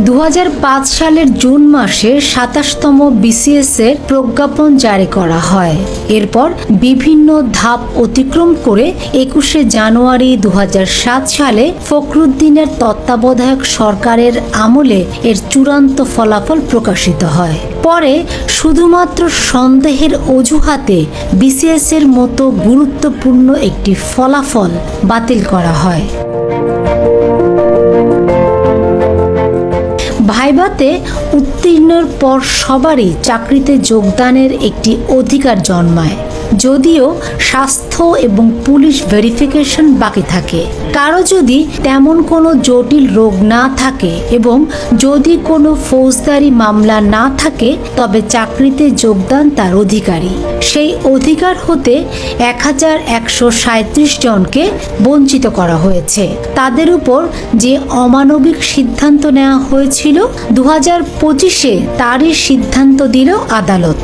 2005 সালের জুন মাসে 27তম বিসিএস এর প্রজ্ঞাপন জারি করা হয়। এরপর বিভিন্ন ধাপ অতিক্রম করে 21শে জানুয়ারি 2007 সালে ফখরুদ্দিনের তত্ত্বাবধায়ক সরকারের আমলে এর চূড়ান্ত ফলাফল প্রকাশিত হয়। পরে শুধুমাত্র সন্দেহের অজুহাতে বিসিএস এর মতো গুরুত্বপূর্ণ একটি ফলাফল বাতিল করা হয়। ভাইভাতে উত্তীর্ণের পর সবারই চাকরিতে যোগদানের একটি অধিকার জন্মায়, যদিও স্বাস্থ্য এবং পুলিশ ভেরিফিকেশন বাকি থাকে। কারো যদি তেমন কোনো জটিল রোগ না থাকে এবং যদি কোনো ফৌজদারি মামলা না থাকে, তবে চাকরিতে যোগদান তার অধিকারী। সেই অধিকার হতে 1137 জনকে বঞ্চিত করা হয়েছে। তাদের উপর যে অমানবিক সিদ্ধান্ত নেওয়া হয়েছিল 2025-এ তারই সিদ্ধান্ত দিল আদালত।